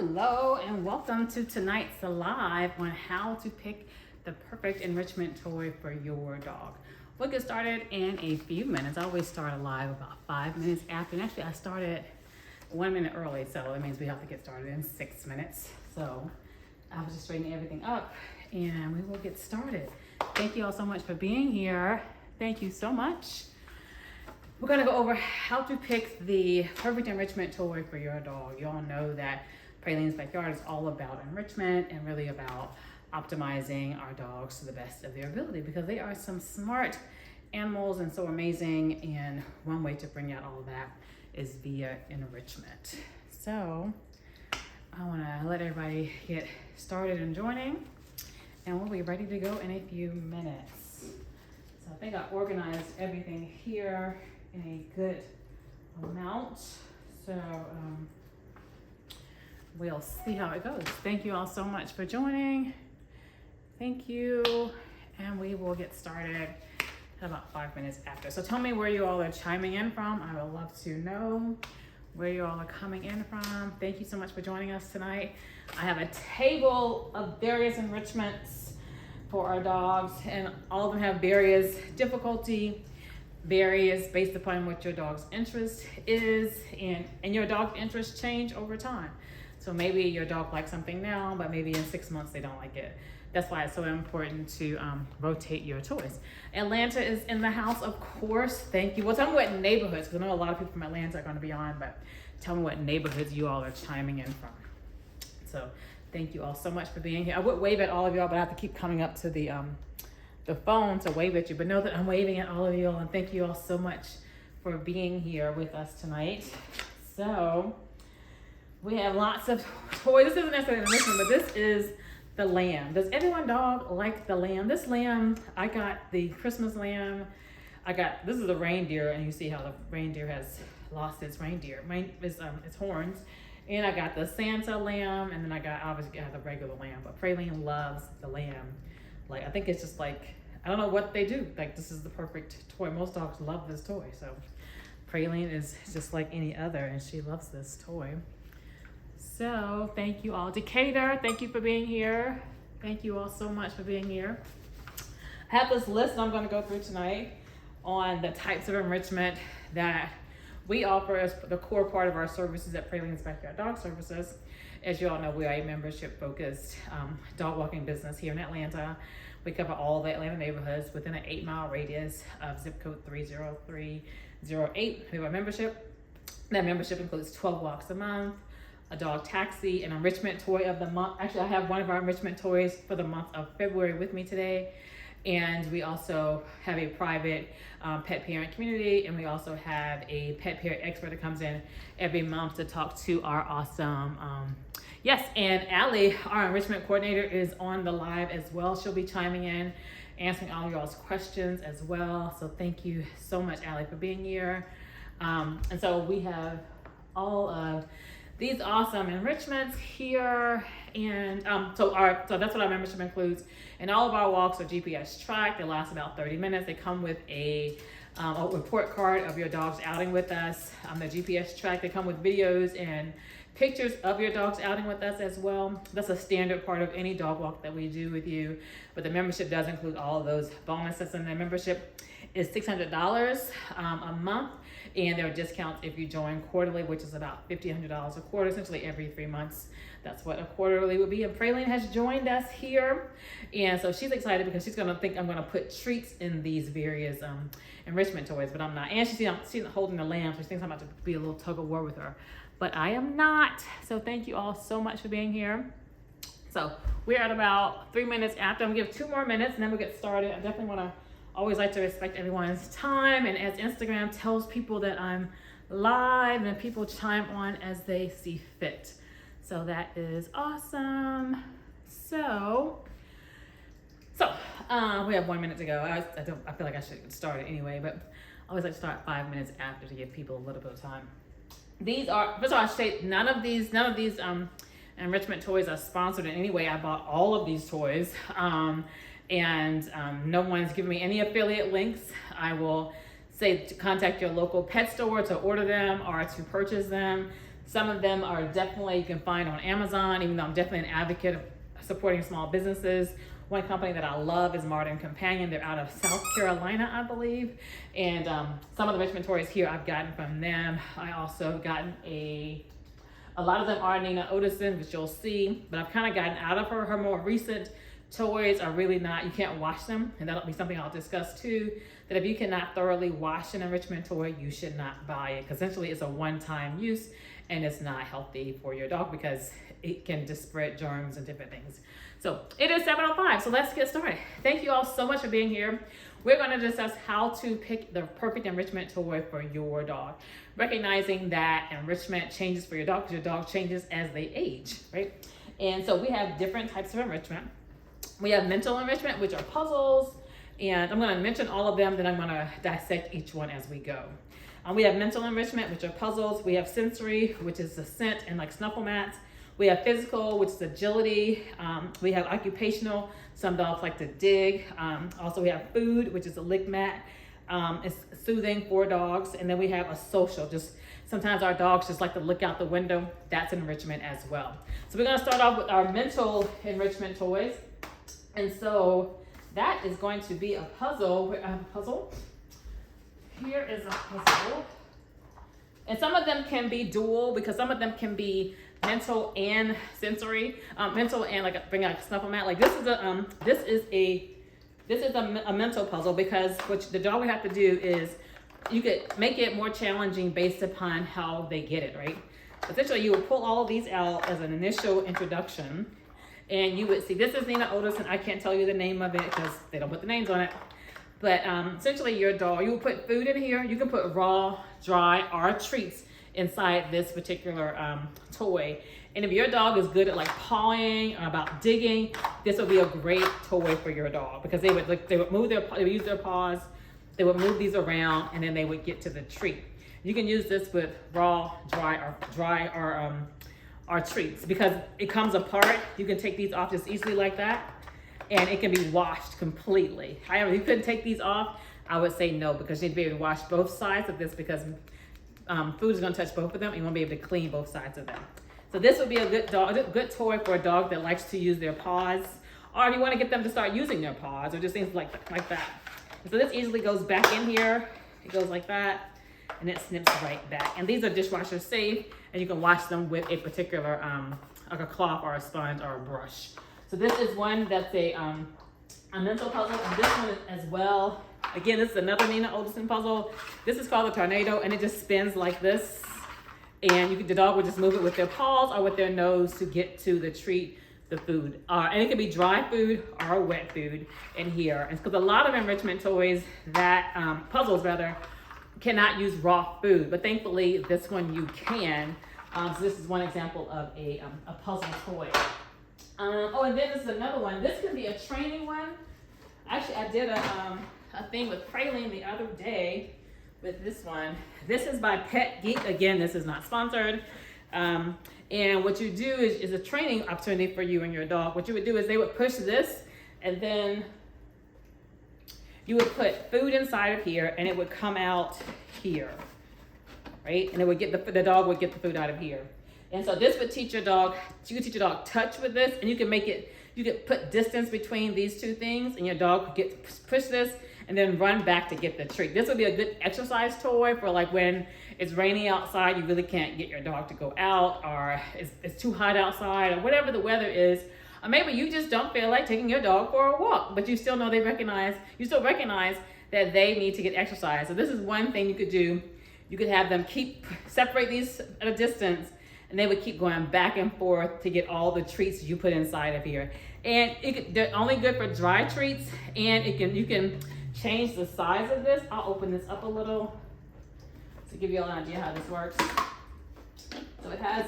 Hello and welcome to tonight's live on how to pick the perfect enrichment toy for your dog. We'll get started in a few minutes. I always start a live about 5 minutes after, and actually I started 1 minute early, so it means we have to get started in 6 minutes. So I was just straightening everything up and we will get started. Thank you all so much for being here. Thank you so much. We're gonna go over how to pick the perfect enrichment toy for your dog. You all know that Praline's Backyard is all about enrichment and really about optimizing our dogs to the best of their ability, because they are some smart animals and so amazing, and one way to bring out all of that is via enrichment. So I wanna let everybody get started and joining, and we'll be ready to go in a few minutes. So I think I organized everything here in a good amount. So we'll see how it goes. Thank you all so much for joining. Thank you. And we will get started in about 5 minutes after. So tell me where you all are chiming in from. I would love to know where you all are coming in from. Thank you so much for joining us tonight. I have a table of various enrichments for our dogs, and all of them have various difficulty, varies based upon what your dog's interest is, and your dog's interests change over time. So maybe your dog likes something now, but maybe in 6 months they don't like it. That's why it's so important to rotate your toys. Atlanta is in the house, of course. Thank you. Well, tell me what neighborhoods, because I know a lot of people from Atlanta are going to be on, but tell me what neighborhoods you all are chiming in from. So thank you all so much for being here. I would wave at all of y'all, but I have to keep coming up to the phone to wave at you, but know that I'm waving at all of you all, and thank you all so much for being here with us tonight. So we have lots of toys. This isn't necessarily an enrichment, but this is the lamb. Does everyone dog like the lamb? This lamb, I got the Christmas lamb. This is a reindeer, and you see how the reindeer has lost its its horns. And I got the Santa lamb, and then I obviously got the regular lamb, but Praline loves the lamb. Like, I think it's just like, I don't know what they do. Like, this is the perfect toy. Most dogs love this toy. So Praline is just like any other, and she loves this toy. So thank you all. Decatur, thank you for being here. Thank you all so much for being here. I have this list I'm going to go through tonight on the types of enrichment that we offer as the core part of our services at Praline's Backyard Dog Services. As you all know, we are a membership-focused dog walking business here in Atlanta. We cover all the Atlanta neighborhoods within an 8-mile radius of zip code 30308. We have a membership. That membership includes 12 walks a month, a dog taxi, an enrichment toy of the month. Actually, I have one of our enrichment toys for the month of February with me today. And we also have a private pet parent community, and we also have a pet parent expert that comes in every month to talk to our awesome, yes, and Allie, our enrichment coordinator, is on the live as well. She'll be chiming in, answering all of y'all's questions as well. So thank you so much, Allie, for being here. And so we have all of these awesome enrichments here, and so that's what our membership includes. And all of our walks are GPS tracked. They last about 30 minutes. They come with a report card of your dog's outing with us. They're GPS tracked. They come with videos and pictures of your dog's outing with us as well. That's a standard part of any dog walk that we do with you. But the membership does include all of those bonuses, and the membership is $600 a month. And there are discounts if you join quarterly, which is about $1,500 a quarter, essentially every 3 months. That's what a quarterly would be. And Praline has joined us here. And so she's excited because she's gonna think I'm gonna put treats in these various enrichment toys, but I'm not. And she's holding the lamb, so she thinks I'm about to be a little tug of war with her. But I am not. So thank you all so much for being here. So we're at about 3 minutes after. I'm gonna give 2 more minutes and then we'll get started. I definitely wanna always like to respect everyone's time, and as Instagram tells people that I'm live, and people chime on as they see fit. So that is awesome. So we have 1 minute to go. I feel like I should get started anyway, but I always like to start 5 minutes after to give people a little bit of time. These are, first of all, I should say none of these enrichment toys are sponsored in any way. I bought all of these toys. And no one's given me any affiliate links. I will say to contact your local pet store to order them or to purchase them. Some of them are definitely you can find on Amazon, even though I'm definitely an advocate of supporting small businesses. One company that I love is Modern Companion. They're out of South Carolina, I believe. And some of the Enrichment toys here I've gotten from them. I also have gotten a lot of them are Nina Ottosson, which you'll see, but I've kind of gotten out of her. Her more recent toys are really not, you can't wash them. And that'll be something I'll discuss too, that if you cannot thoroughly wash an Enrichment toy, you should not buy it. Because essentially it's a one-time use and it's not healthy for your dog because it can just spread germs and different things. So it is 7:05, so let's get started. Thank you all so much for being here. We're going to discuss how to pick the perfect enrichment toy for your dog. Recognizing that enrichment changes for your dog because your dog changes as they age, right? And so we have different types of enrichment. We have mental enrichment, which are puzzles, and I'm going to mention all of them, then I'm going to dissect each one as we go. We have mental enrichment, which are puzzles. We have sensory, which is the scent and like Snuffle Mats. We have physical, which is agility. We have occupational. Some dogs like to dig. Also, we have food, which is a lick mat. It's soothing for dogs. And then we have a social. Just sometimes our dogs just like to look out the window. That's enrichment as well. So we're going to start off with our mental enrichment toys. And so that is going to be a puzzle. Here is a puzzle. And some of them can be dual because some of them can be mental and sensory. Mental and like bring out a Snuffle Mat. Like this is a mental puzzle because what the dog would have to do is you could make it more challenging based upon how they get it, right? Essentially, you would pull all of these out as an initial introduction, and you would see this is Nina Ottosson. I can't tell you the name of it because they don't put the names on it. But essentially, your dog, you will put food in here. You can put raw, dry, or treats inside this particular toy. And if your dog is good at like pawing or about digging, this would be a great toy for your dog because they would use their paws, they would move these around, and then they would get to the treat. You can use this with raw, dry, or treats because it comes apart. You can take these off just easily like that, and it can be washed completely. However, if you couldn't take these off, I would say no because you need to be able to wash both sides of this because food is going to touch both of them and you won't be able to clean both sides of them. So this would be a good toy for a dog that likes to use their paws, or if you want to get them to start using their paws or just things like that. And so this easily goes back in here. It goes like that, and it snips right back. And these are dishwasher safe, and you can wash them with a particular like a cloth or a sponge or a brush. So this is one that's a mental puzzle, and this one as well. Again, this is another Nina Ottosson puzzle. This is called a tornado, and it just spins like this. And the dog would just move it with their paws or with their nose to get to the treat, the food. And it can be dry food or wet food in here. And because a lot of enrichment toys, puzzles rather, cannot use raw food. But thankfully, this one you can. So this is one example of a puzzle toy. And then this is another one. This can be a training one. Actually, I did a thing with Praline the other day with this one. This is by Pet Geek. Again, this is not sponsored. And what you do is a training opportunity for you and your dog. What you would do is they would push this, and then you would put food inside of here, and it would come out here, right? And it would get the dog would get the food out of here. And so this would teach your dog. You can teach your dog touch with this, and you can make it. You could put distance between these two things, and your dog could push this and then run back to get the treat. This would be a good exercise toy for like when it's rainy outside, you really can't get your dog to go out, or it's too hot outside, or whatever the weather is. Or maybe you just don't feel like taking your dog for a walk, but you still know you still recognize that they need to get exercise. So this is one thing you could do. You could have them separate these at a distance, and they would keep going back and forth to get all the treats you put inside of here. And they're only good for dry treats, and you can change the size of this. I'll open this up a little to give you an idea how this works. So it has,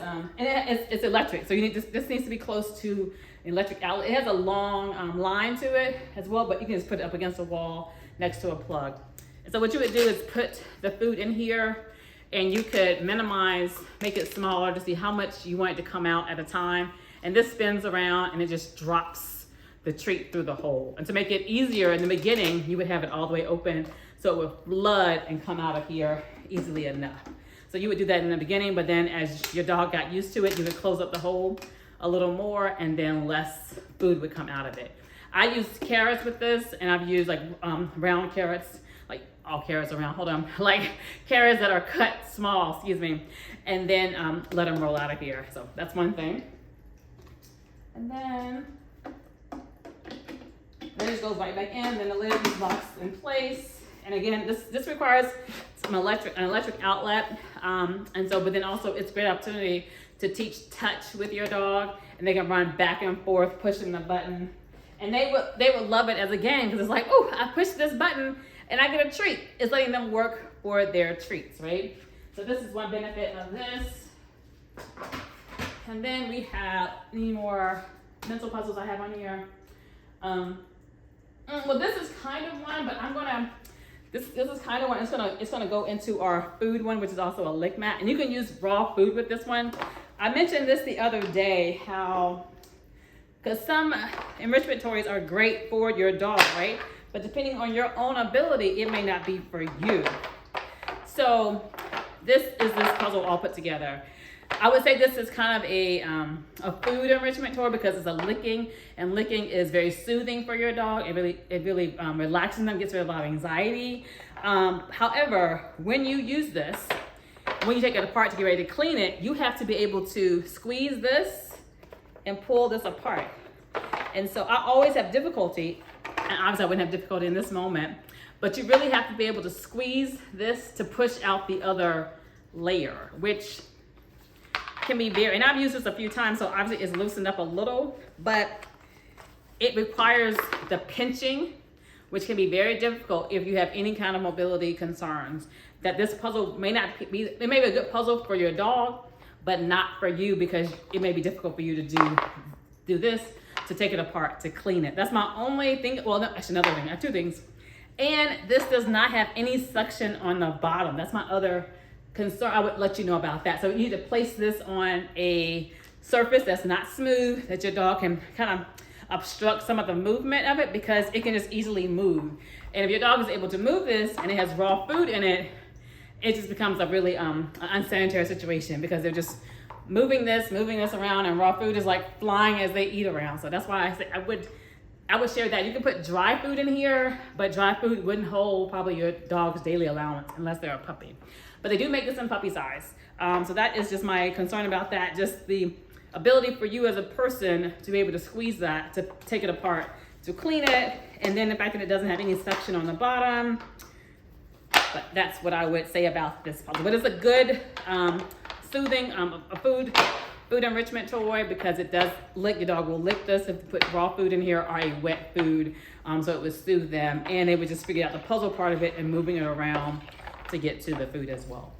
it's electric. So this needs to be close to an electric outlet. It has a long line to it as well, but you can just put it up against a wall next to a plug. And so what you would do is put the food in here, and you could make it smaller to see how much you want it to come out at a time. And this spins around and it just drops the treat through the hole. And to make it easier in the beginning, you would have it all the way open so it would flood and come out of here easily enough. So you would do that in the beginning, but then as your dog got used to it, you would close up the hole a little more, and then less food would come out of it. I use carrots with this, and I've used like round carrots, like all carrots are round, hold on, like carrots that are cut small, excuse me, and then let them roll out of here. So that's one thing. And then it just goes right back in, then the lid is locked in place. And again, this requires an electric outlet, and so, but then also it's a great opportunity to teach touch with your dog, and they can run back and forth pushing the button, and they would love it as a game because it's like, oh, I pushed this button and I get a treat. It's letting them work for their treats, right? So this is one benefit of this. And then we have any more mental puzzles I have on here. Well, this is kind of one, but I'm gonna. This is kind of one. It's gonna go into our food one, which is also a lick mat, and you can use raw food with this one. I mentioned this the other day, how because some enrichment toys are great for your dog, right? But depending on your own ability, it may not be for you. So this is this puzzle all put together. I would say this is kind of a food enrichment toy because it's a licking, and licking is very soothing for your dog. It really relaxes them, gets rid of a lot of anxiety. However, when you use this, when you take it apart to get ready to clean it, you have to be able to squeeze this and pull this apart. And so I always have difficulty, and obviously I wouldn't have difficulty in this moment, but you really have to be able to squeeze this to push out the other layer, which can be very, and I've used this a few times, so obviously it's loosened up a little, but it requires the pinching, which can be very difficult if you have any kind of mobility concerns. That this puzzle may not be, it may be a good puzzle for your dog, but not for you, because it may be difficult for you to do this, to take it apart, to clean it. That's my only thing. Well, no, actually another thing, I have two things. And this does not have any suction on the bottom. That's my other concern. I would let you know about that. So you need to place this on a surface that's not smooth, that your dog can kind of obstruct some of the movement of it, because it can just easily move. And if your dog is able to move this and it has raw food in it, it just becomes a really unsanitary situation, because they're just moving this around, and raw food is like flying as they eat around. So that's why I say I would share that. You can put dry food in here, but dry food wouldn't hold probably your dog's daily allowance unless they're a puppy. But they do make this in puppy size. So that is just my concern about that. Just the ability for you as a person to be able to squeeze that, to take it apart, to clean it, and then the fact that it doesn't have any suction on the bottom. But that's what I would say about this puzzle. But it's a good, soothing, a food enrichment toy, because it does lick. Your dog will lick this if you put raw food in here or a wet food. So it would soothe them, and they would just figure out the puzzle part of it and moving it around to get to the food as well.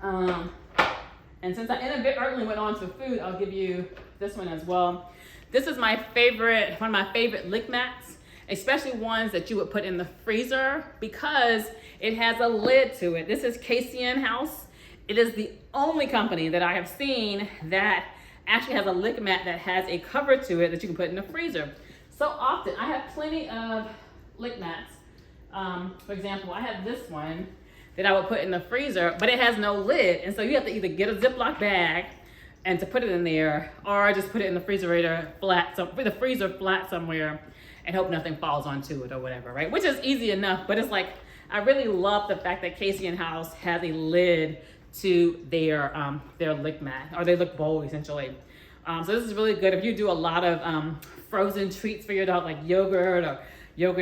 And since I inadvertently went on to food, I'll give you this one as well. This is my favorite, one of my favorite lick mats, especially ones that you would put in the freezer, because it has a lid to it. This is Casey House. It is the only company that I have seen that actually has a lick mat that has a cover to it that you can put in the freezer. So often, I have plenty of lick mats. For example, I have this one that I would put in the freezer, but it has no lid. And so you have to either get a Ziploc bag and to put it in there, or just put it in the refrigerator flat, so the freezer flat somewhere, and hope nothing falls onto it or whatever, right? Which is easy enough, but it's like, I really love the fact that Casey House has a lid to their lick mat, or their lick bowl essentially. So this is really good if you do a lot of frozen treats for your dog, like yogurt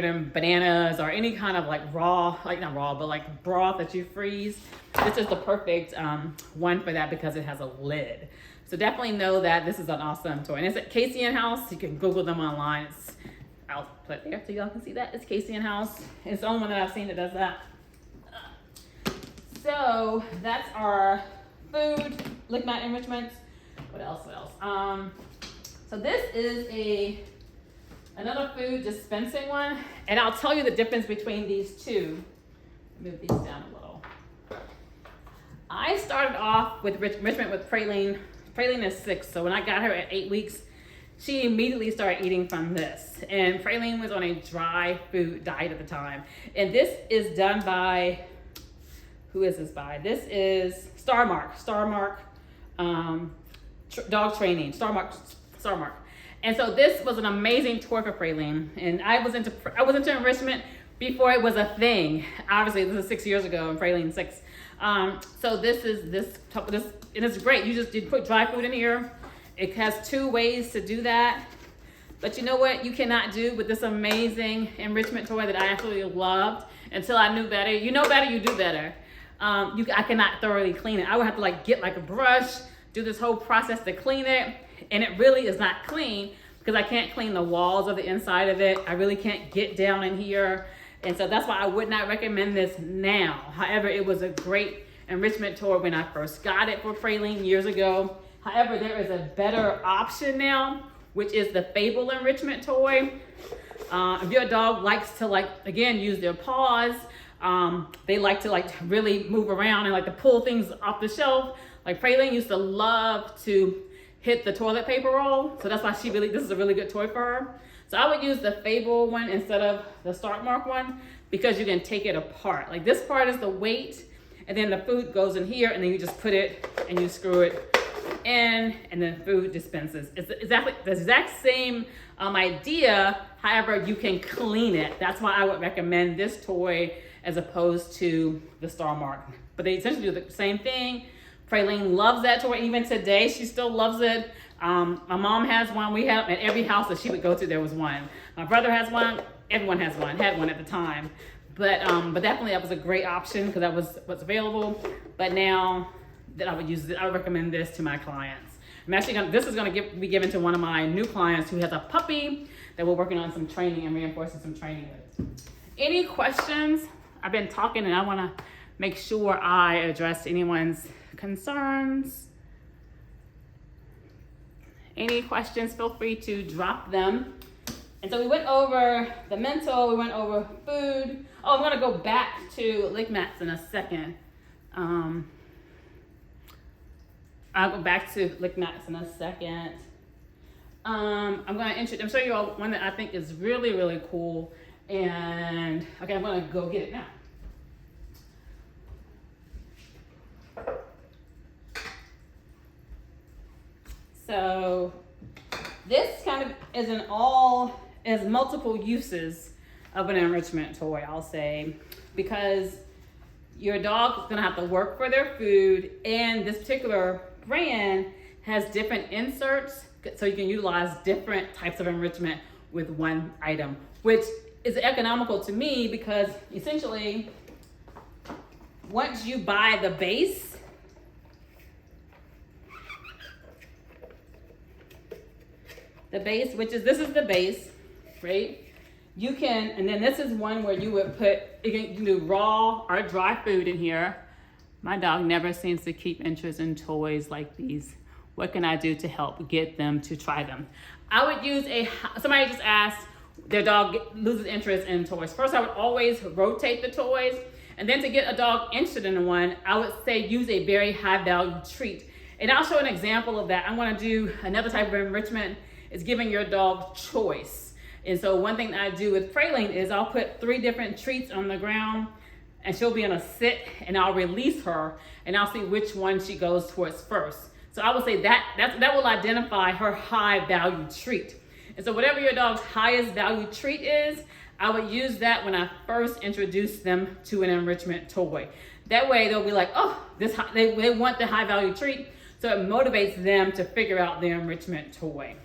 and bananas, or any kind of like raw, like not raw, but like broth that you freeze. This is the perfect one for that, because it has a lid. So definitely know that this is an awesome toy. And it's at Casey House. You can Google them online. I'll put it there so y'all can see that. It's Casey House. It's the only one that I've seen that does that. So that's our food lick mat enrichments. What else? So this is another food dispensing one, and I'll tell you the difference between these two. Move these down a little. I started off with enrichment with Praline. Praline is 6, so when I got her at 8 weeks, she immediately started eating from this. And Praline was on a dry food diet at the time. And this is done by who is this by? This is Starmark, dog training, Starmark. And so this was an amazing toy for Praline. And I was into enrichment before it was a thing. Obviously, this is 6 years ago, and Praline 6. So this, and it's great. You put dry food in here. It has 2 ways to do that. But you know what you cannot do with this amazing enrichment toy that I absolutely loved until I knew better. You know better, you do better. I cannot thoroughly clean it. I would have to get a brush, do this whole process to clean it. And it really is not clean because I can't clean the walls of the inside of it. I really can't get down in here. And so that's why I would not recommend this now. However, it was a great enrichment toy when I first got it for Praline years ago. However, there is a better option now, which is the Fable enrichment toy. If your dog likes to again, use their paws, they like to really move around and to pull things off the shelf. Praline used to love to hit the toilet paper roll. So that's why this is a really good toy for her. So I would use the Fable one instead of the Starmark one because you can take it apart. This part is the weight, and then the food goes in here, and then you just put it and you screw it in, and then food dispenses. It's exactly the exact same idea. However, you can clean it. That's why I would recommend this toy as opposed to the Starmark. But they essentially do the same thing. Praline loves that toy. Even today, she still loves it. My mom has one. We have at every house that she would go to, there was one. My brother has one. Everyone has one. Had one at the time. But definitely that was a great option because that was what's available. But now that I would recommend this to my clients. This is going to be given to one of my new clients who has a puppy that we're working on some training and reinforcing some training with. Any questions? I've been talking and I want to make sure I address anyone's concerns. Any questions, feel free to drop them. And so we went over the mental, we went over food. Oh, I'm gonna go back to lick mats in a second. I'll go back to lick mats in a second. I'm show you all one that I think is really, really cool. And okay, I'm gonna go get it now. So this kind of is multiple uses of an enrichment toy, I'll say, because your dog is gonna have to work for their food, and this particular brand has different inserts, so you can utilize different types of enrichment with one item, which is economical to me because essentially, once you buy the base, this is the base, right? You can, and then this is one where you would you can do raw or dry food in here. My dog never seems to keep interest in toys like these. What can I do to help get them to try them? I would use somebody just asked, their dog loses interest in toys. First, I would always rotate the toys. And then to get a dog interested in one, I would say use a very high value treat. And I'll show an example of that. I'm gonna do another type of enrichment. Is giving your dog choice. And so one thing that I do with Praline is I'll put 3 different treats on the ground, and she'll be in a sit, and I'll release her, and I'll see which one she goes towards first. So I would say that will identify her high value treat. And so whatever your dog's highest value treat is, I would use that when I first introduce them to an enrichment toy. That way they'll be like, oh, they want the high value treat. So it motivates them to figure out the enrichment toy.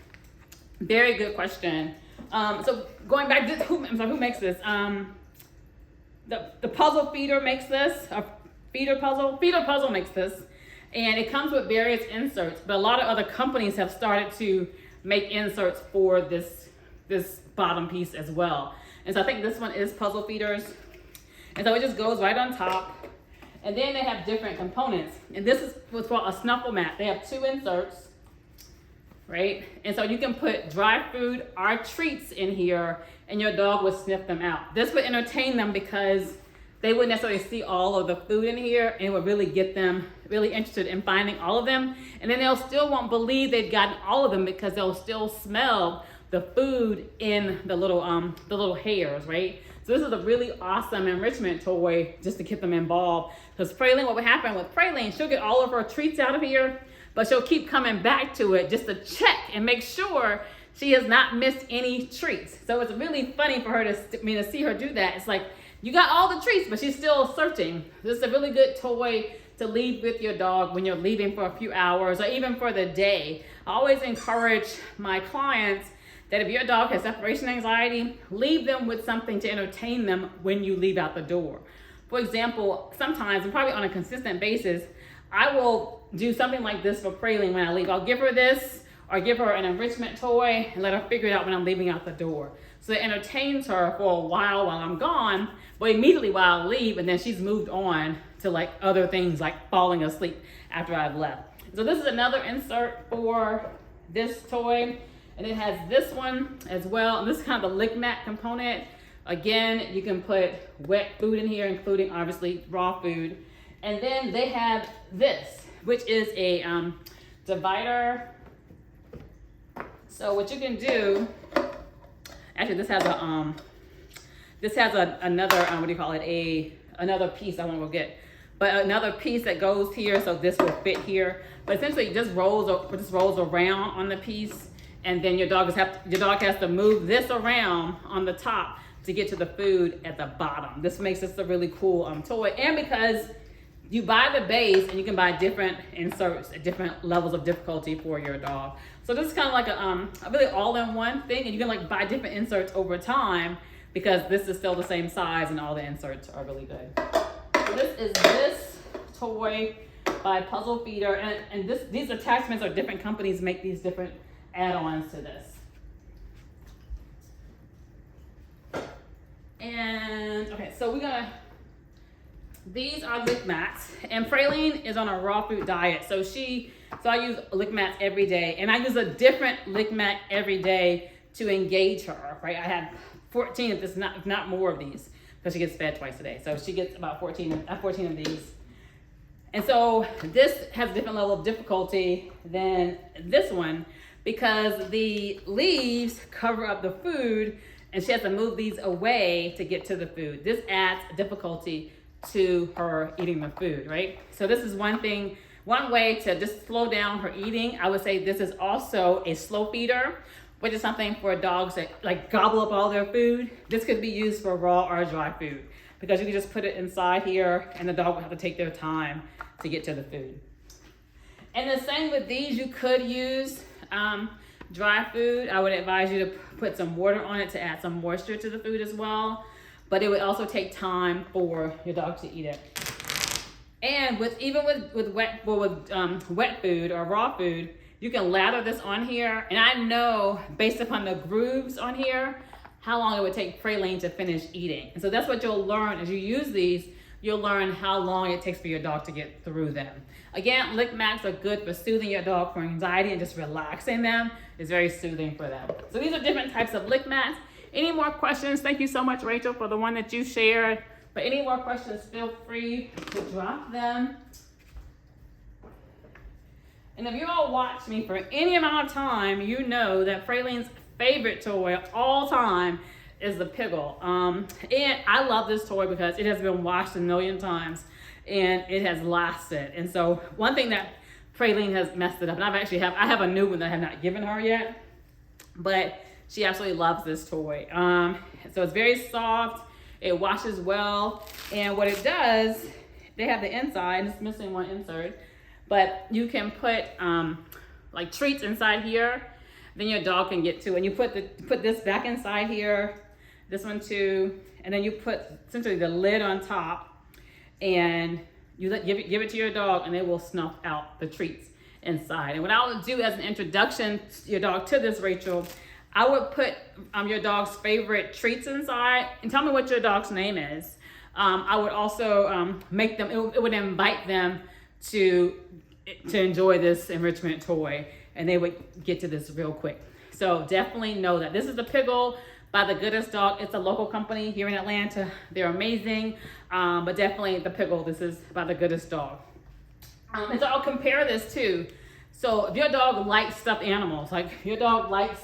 Very good question. So going back to who makes this? The puzzle feeder makes this. A feeder puzzle makes this, and it comes with various inserts. But a lot of other companies have started to make inserts for this bottom piece as well. And so I think this one is puzzle feeders, and so it just goes right on top. And then they have different components. And this is what's called a Snuffle Mat. They have 2 inserts. Right? And so you can put dry food or treats in here and your dog would sniff them out. This would entertain them because they wouldn't necessarily see all of the food in here, and it would really get them really interested in finding all of them. And then they'll still won't believe they've gotten all of them because they'll still smell the food in the little hairs, right? So this is a really awesome enrichment toy just to get them involved. Because Praline, what would happen with Praline, she'll get all of her treats out of here, but she'll keep coming back to it just to check and make sure she has not missed any treats. So it's really funny for her to see her do that. It's like, you got all the treats, but she's still searching. This is a really good toy to leave with your dog when you're leaving for a few hours or even for the day. I always encourage my clients that if your dog has separation anxiety, leave them with something to entertain them when you leave out the door. For example, sometimes, and probably on a consistent basis, I will do something like this for Praline when I leave. I'll give her this or give her an enrichment toy and let her figure it out when I'm leaving out the door. So it entertains her for a while I'm gone, but immediately while I leave, and then she's moved on to like other things like falling asleep after I've left. So this is another insert for this toy, and it has this one as well. And this is kind of the lick mat component. Again, you can put wet food in here, including obviously raw food. And then they have this, which is a divider. So what you can do, actually this has another what do you call it? Another piece I want to go get. But another piece that goes here, so this will fit here. But essentially it just rolls around on the piece, and then your dog has to move this around on the top to get to the food at the bottom. This makes this a really cool toy. And because you buy the base and you can buy different inserts at different levels of difficulty for your dog. So this is kind of like a really all-in-one thing, and you can like buy different inserts over time because this is still the same size and all the inserts are really good. So this is this toy by Puzzle Feeder, and these attachments are different companies make these different add-ons to this. And okay, so these are lick mats, and Praline is on a raw food diet, so I use lick mats every day, and I use a different lick mat every day to engage her, right? I have 14, if not more of these, because she gets fed twice a day, so she gets about 14 of these. And so this has a different level of difficulty than this one because the leaves cover up the food, and she has to move these away to get to the food. This adds difficulty to her eating the food, right? So this is one way to just slow down her eating. I would say this is also a slow feeder, which is something for dogs that like gobble up all their food. This could be used for raw or dry food because you can just put it inside here and the dog will have to take their time to get to the food. And the same with these, you could use dry food. I would advise you to put some water on it to add some moisture to the food as well. But it would also take time for your dog to eat it. And with wet food or raw food, you can lather this on here. And I know based upon the grooves on here, how long it would take Praline to finish eating. And so that's what you'll learn as you use these. You'll learn how long it takes for your dog to get through them. Again, lick mats are good for soothing your dog for anxiety and just relaxing them. It's very soothing for them. So these are different types of lick mats. Any more questions? Thank you so much, Rachel, for the one that you shared. But any more questions, feel free to drop them. And if you all watch me for any amount of time, you know that Praline's favorite toy of all time is the Piggle. And I love this toy because it has been washed a million times and it has lasted. And so one thing that Praline has messed it up, and I have a new one that I have not given her yet, but she absolutely loves this toy. So it's very soft, it washes well, and what it does, they have the inside, it's missing one insert, but you can put like treats inside here, then your dog can get to, and you put this back inside here, this one too, and then you put essentially the lid on top, and you give it to your dog, and they will snuff out the treats inside. And what I would do as an introduction to your dog to this, Rachel, I would put your dog's favorite treats inside, and tell me what your dog's name is. I would also make them, it would invite them to enjoy this enrichment toy, and they would get to this real quick. So definitely know that this is the Piggle by The Goodest Dog. It's a local company here in Atlanta. They're amazing, but definitely the Piggle, this is by The Goodest Dog. And so I'll compare this too. So if your dog likes stuffed animals, like your dog likes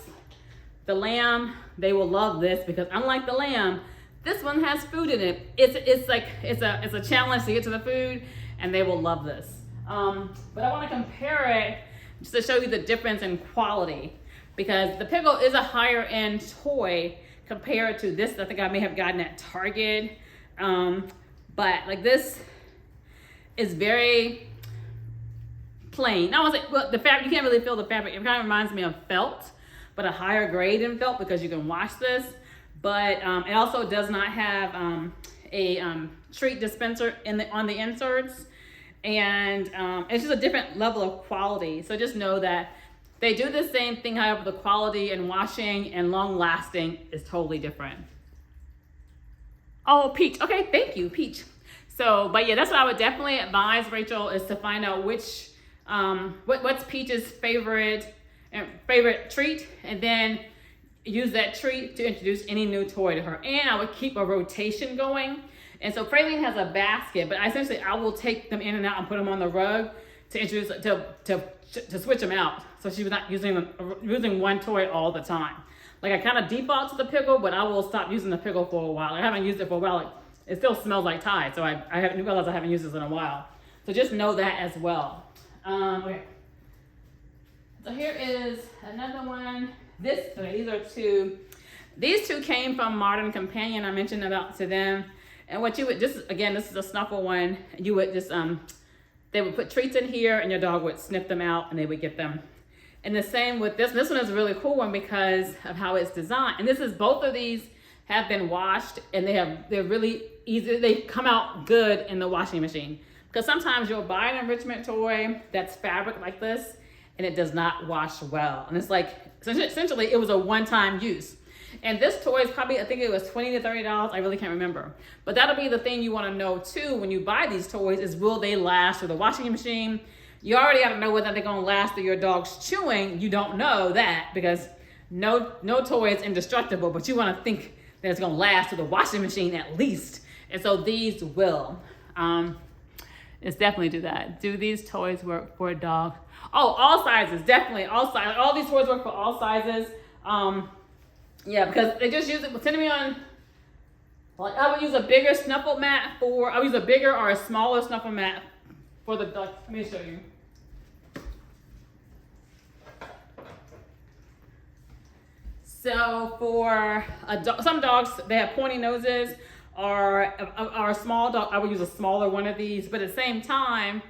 the lamb, they will love this because unlike the lamb, this one has food in it. It's a challenge to get to the food, and they will love this. But I want to compare it just to show you the difference in quality, because the pickle is a higher end toy compared to this. I think I may have gotten at Target, but like this is very plain. I was like, well, the fabric, you can't really feel the fabric. It kind of reminds me of felt, but a higher grade in felt because you can wash this. But it also does not have a treat dispenser on the inserts, and it's just a different level of quality. So just know that they do the same thing, however the quality and washing and long lasting is totally different. Oh, Peach. Okay, thank you, Peach. So, but yeah, that's what I would definitely advise, Rachel, is to find out which what's Peach's favorite treat, and then use that treat to introduce any new toy to her. And I would keep a rotation going. And so Praline has a basket, but essentially I will take them in and out and put them on the rug to introduce to switch them out, so she was not using one toy all the time. Like I kind of default to the pickle, but I will stop using the pickle for a while. I haven't used it for a while. Like, it still smells like Tide, so I haven't realized I haven't used this in a while. So just know that as well. Okay. So here is another one. These are two. These two came from Modern Companion. I mentioned about to them. And what you would this is a Snuffle one. You would just they would put treats in here, and your dog would sniff them out, and they would get them. And the same with this. This one is a really cool one because of how it's designed. And both of these have been washed, and they're really easy. They come out good in the washing machine. Because sometimes you'll buy an Enrichment toy that's fabric like this, and it does not wash well. And it's like, essentially it was a one-time use. And this toy is probably, I think it was $20 to $30. I really can't remember. But that'll be the thing you want to know too when you buy these toys, is will they last through the washing machine? You already got to know whether they're going to last through your dog's chewing. You don't know that because no toy is indestructible, but you want to think that it's going to last through the washing machine at least. And so these will. It's definitely do that. Do these toys work for a dog? Oh, all sizes, definitely all sizes. All these toys work for all sizes. Yeah, because they just use it. Tend to be on. Like I would use a bigger Snuffle Mat I would use a bigger or a smaller Snuffle Mat for the dog. Let me show you. So for some dogs, they have pointy noses. Or a small dog, I would use a smaller one of these. But at the same time,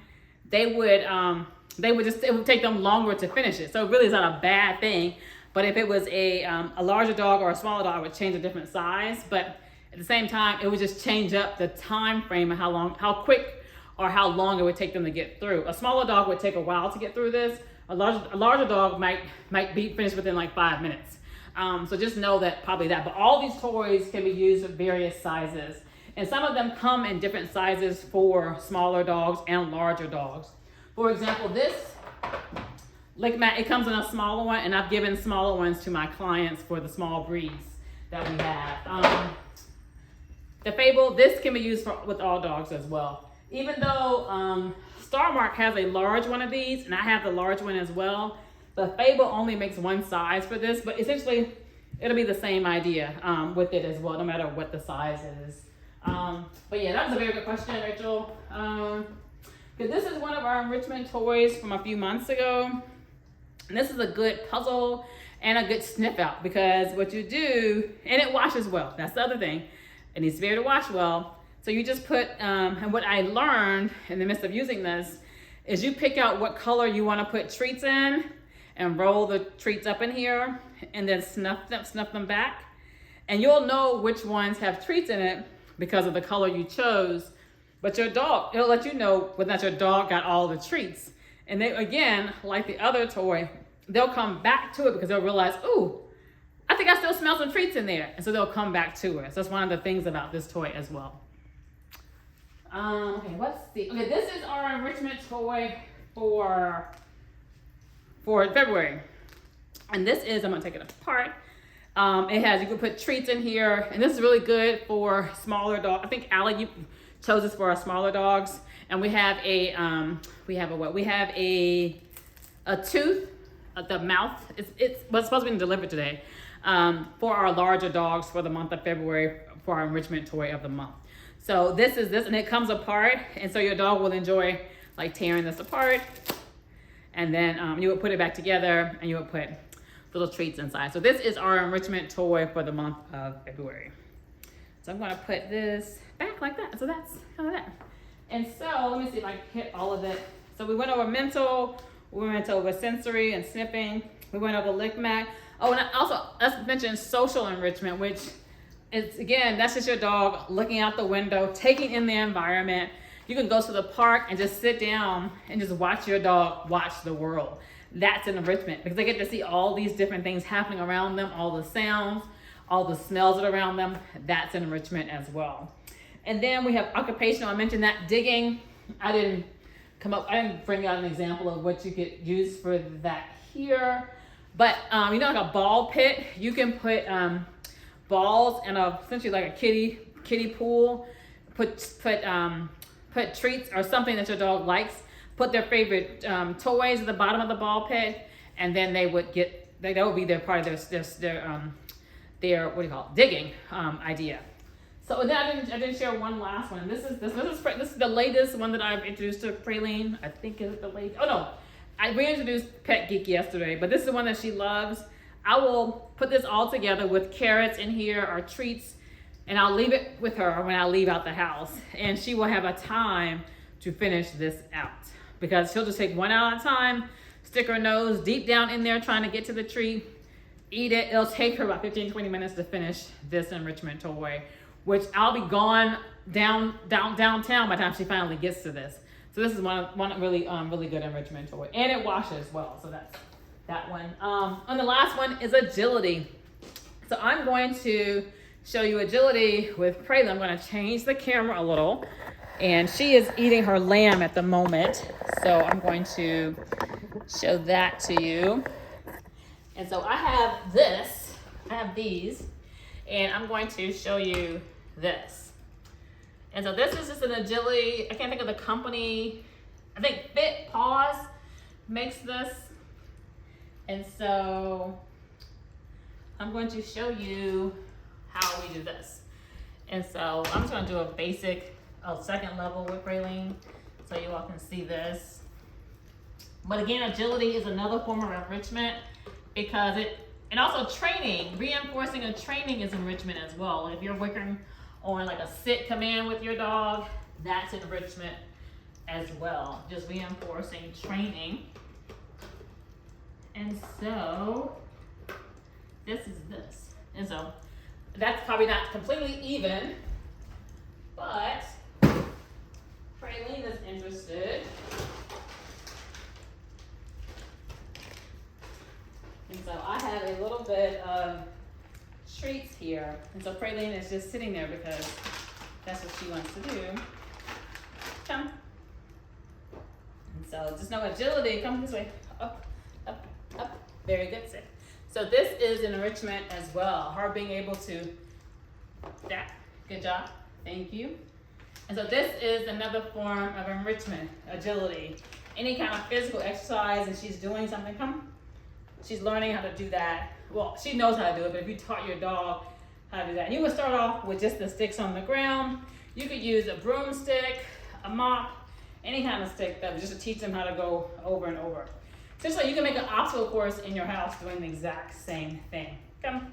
it would take them longer to finish it. So it really is not a bad thing. But if it was a larger dog or a smaller dog, I would change a different size. But at the same time, it would just change up the time frame of how quick or how long it would take them to get through. A smaller dog would take a while to get through this. A larger dog might be finished within like 5 minutes. So just know that probably that. But all these toys can be used in various sizes. And some of them come in different sizes for smaller dogs and larger dogs. For example, this lick mat, it comes in a smaller one, and I've given smaller ones to my clients for the small breeds that we have. The Fable, this can be used with all dogs as well. Even though Starmark has a large one of these, and I have the large one as well, the Fable only makes one size for this, but essentially it'll be the same idea with it as well, no matter what the size is. But yeah, that was a very good question, Rachel. Because this is one of our Enrichment toys from a few months ago. And this is a good puzzle and a good sniff out, because what you do, and it washes well. That's the other thing. It needs to be able to wash well. So you just put, and what I learned in the midst of using this is you pick out what color you want to put treats in, and roll the treats up in here, and then snuff them back. And you'll know which ones have treats in it because of the color you chose. But your dog, it'll let you know whether or not your dog got all the treats. And they, again, like the other toy, they'll come back to it because they'll realize, ooh, I think I still smell some treats in there. And so they'll come back to it. So that's one of the things about this toy as well. Okay, let's see. Okay, this is our Enrichment toy for February. And this is, I'm gonna take it apart. It has, you can put treats in here, and this is really good for smaller dogs. I think Allie, you chose this for our smaller dogs. And we have a tooth the mouth. It's was supposed to be delivered today for our larger dogs for the month of February for our enrichment toy of the month. So this is this, and it comes apart, and so your dog will enjoy like tearing this apart, and then you would put it back together, and you would put little treats inside. So this is our enrichment toy for the month of February. So I'm gonna put this back like that. So that's kind of that. And so let me see if I can hit all of it. So we went over mental, we went over sensory and sniffing, we went over lick mac. Oh, and also let's mention social enrichment, which is, again, that's just your dog looking out the window, taking in the environment. You can go to the park and just sit down and just watch your dog watch the world. That's an enrichment because they get to see all these different things happening around them, all the sounds, all the smells that are around them. That's an enrichment as well. And then we have occupational. I mentioned that digging. I didn't bring out an example of what you could use for that here. But you know, like a ball pit, you can put balls in essentially like a kiddie pool. Put treats or something that your dog likes. Put their favorite toys at the bottom of the ball pit, and then they would that would be their part of their what do you call it, digging idea. So then I didn't share one last one. This is the latest one that I've introduced to Praline. I think it's the latest. Oh no, I reintroduced Pet Geek yesterday, but this is the one that she loves. I will put this all together with carrots in here or treats, and I'll leave it with her when I leave out the house, and she will have a time to finish this out because she'll just take one out at a time, stick her nose deep down in there trying to get to the treat, eat it. It'll take her about 15-20 minutes to finish this enrichment toy, which I'll be gone downtown by the time she finally gets to this. So this is one really good enrichment toy, and it washes well. So that's that one. And the last one is agility. So I'm going to show you agility with Praline. I'm going to change the camera a little, and she is eating her lamb at the moment. So I'm going to show that to you. And so I have these, and I'm going to show you this. And so this is just an agility. I can't think of the company. I think Fit Paws makes this. And so I'm going to show you how we do this. And so I'm just going to do a basic second level with Praline so you all can see this. But again, agility is another form of enrichment because and also training, reinforcing a training is enrichment as well. If you're working on like a sit command with your dog, that's enrichment as well. Just reinforcing training. And so this is this. And so that's probably not completely even, but Praline is interested. And so I have a little bit of treats here. And so Praline is just sitting there because that's what she wants to do. Come. And so just no agility. Come this way. Up, up, up. Very good, sit. So this is an enrichment as well. Her being able to, that, good job, thank you. And so this is another form of enrichment, agility. Any kind of physical exercise and she's doing something, come. She's learning how to do that. Well, she knows how to do it, but if you taught your dog how to do that, and you would start off with just the sticks on the ground. You could use a broomstick, a mop, any kind of stick that just to teach them how to go over and over. Just so you can make an obstacle course in your house doing the exact same thing. Come.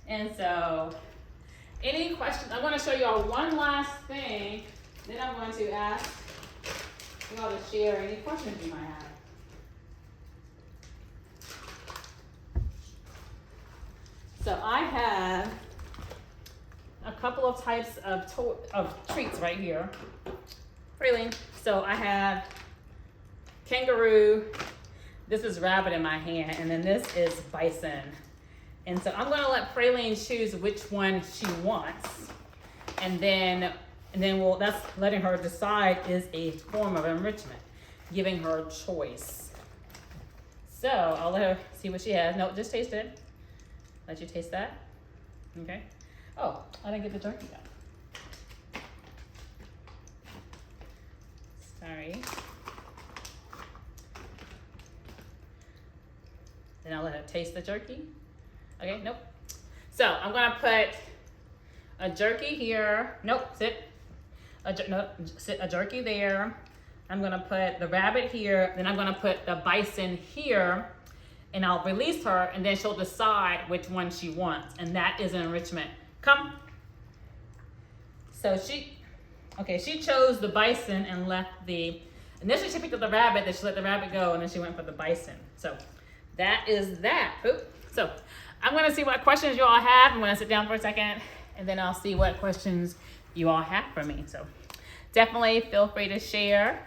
And so, any questions? I'm going to show you all one last thing. Then I'm going to ask you all to share any questions you might have. So I have a couple of types of treats right here. Praline. So I have kangaroo. This is rabbit in my hand, and then this is bison. And so I'm gonna let Praline choose which one she wants, and then that's letting her decide is a form of enrichment, giving her choice. So I'll let her see what she has. No, just taste it. Let you taste that. Okay. Oh, I didn't get the turkey out. Sorry. Then I'll let her taste the jerky. Okay, nope. So I'm gonna put a jerky here. Nope, sit. Sit a jerky there. I'm gonna put the rabbit here. Then I'm gonna put the bison here, and I'll release her, and then she'll decide which one she wants, and that is an enrichment. Come. So she chose the bison and left the. Initially, she picked up the rabbit, then she let the rabbit go, and then she went for the bison. So that is that. Oop. So I'm gonna see what questions you all have. I'm gonna sit down for a second, and then I'll see what questions you all have for me. So definitely feel free to share.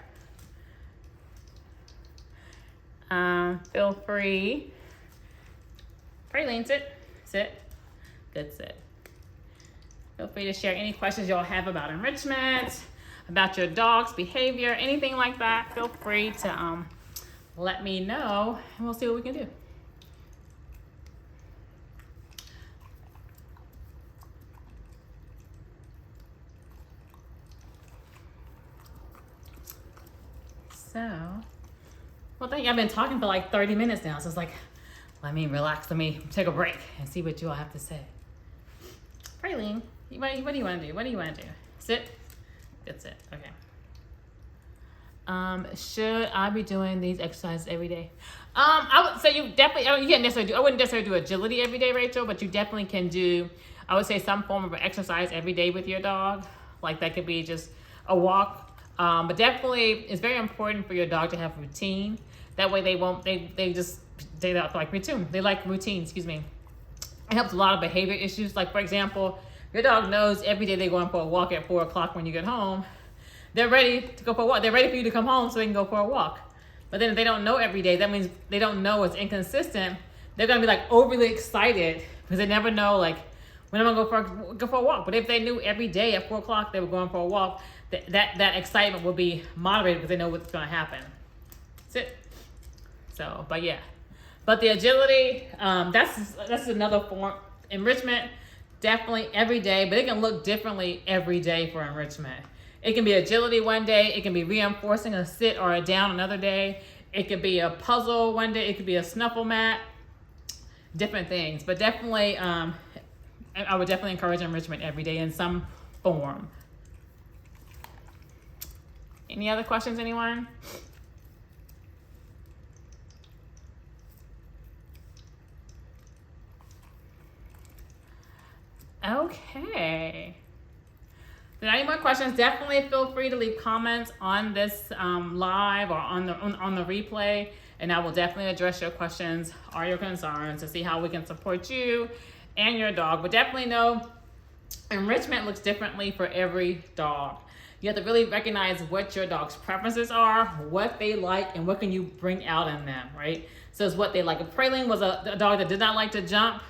Feel free. Praline, sit. Good, sit. Feel free to share any questions you all have about enrichment, about your dog's behavior, anything like that. Feel free to let me know, and we'll see what we can do. So, well, thank you. I've been talking for like 30 minutes now, so it's like, let me relax, let me take a break and see what you all have to say. Praline, what do you want to do? What do you want to do? Sit. Good, sit. Okay. Should I be doing these exercises every day? I would say you definitely. You can't necessarily do. I wouldn't necessarily do agility every day, Rachel, but you definitely can do. I would say some form of exercise every day with your dog. Like that could be just a walk. But definitely, it's very important for your dog to have routine. That way, they won't. They like routine. They like routine. Excuse me. It helps a lot of behavior issues. Like for example, your dog knows every day they're going for a walk at 4 o'clock when you get home. They're ready to go for a walk. They're ready for you to come home so they can go for a walk. But then if they don't know every day, that means they don't know it's inconsistent. They're gonna be like overly excited because they never know like when I'm gonna go for a walk. But if they knew every day at 4 o'clock they were going for a walk, that excitement will be moderated because they know what's gonna happen. Sit. So, but yeah. But the agility, that's another form. Enrichment, definitely every day, but it can look differently every day for enrichment. It can be agility one day. It can be reinforcing a sit or a down another day. It could be a puzzle one day. It could be a snuffle mat. Different things. But definitely, I would definitely encourage enrichment every day in some form. Any other questions, anyone? Okay. If there are any more questions, definitely feel free to leave comments on this live or on the replay, and I will definitely address your questions or your concerns to see how we can support you and your dog. But definitely know enrichment looks differently for every dog. You have to really recognize what your dog's preferences are, what they like, and what can you bring out in them, right? So it's what they like. If Praline was a dog that did not like to jump,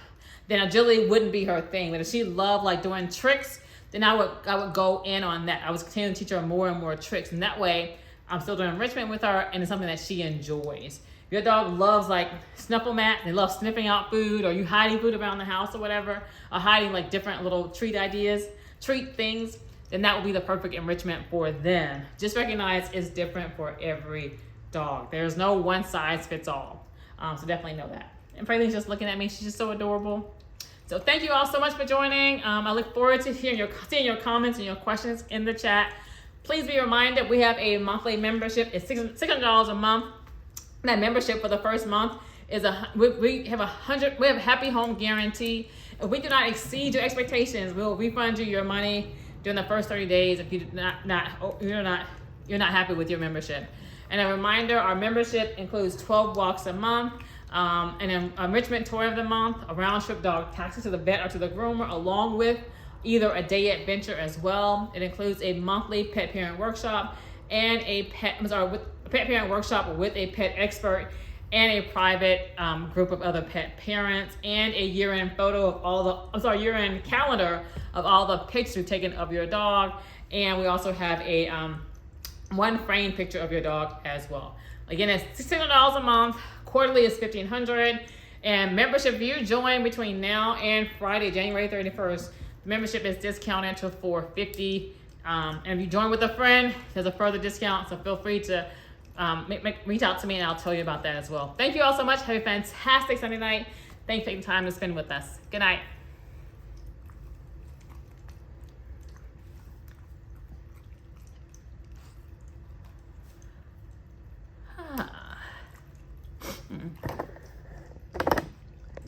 then agility wouldn't be her thing. But if she loved like doing tricks, then I would go in on that. I was continuing to teach her more and more tricks, and that way I'm still doing enrichment with her, and it's something that she enjoys. Your dog loves like Snuffle Mats, they love sniffing out food, or you hiding food around the house or whatever, or hiding like different little treat things, then that will be the perfect enrichment for them. Just recognize it's different for every dog. There's no one size fits all. So definitely know that. And Praline's just looking at me. She's just so adorable. So thank you all so much for joining. I look forward to seeing your comments and your questions in the chat. Please be reminded we have a monthly membership. It's $600 a month. That membership for the first month is we have a happy home guarantee. If we do not exceed your expectations, we'll refund you your money during the first 30 days if you're not happy with your membership. And a reminder, our membership includes 12 walks a month, an enrichment toy of the month, a round trip dog taxi to the vet or to the groomer, along with either a day adventure as well. It includes a monthly pet parent workshop and a pet parent workshop with a pet expert and a private group of other pet parents, and a year-end year-end calendar of all the pictures we've taken of your dog. And we also have a one framed picture of your dog as well. Again, it's $600 a month. Quarterly is $1,500. And membership, if you join between now and Friday, January 31st, the membership is discounted to $450. And if you join with a friend, there's a further discount. So feel free to reach out to me and I'll tell you about that as well. Thank you all so much. Have a fantastic Sunday night. Thanks for taking time to spend with us. Good night. Ah.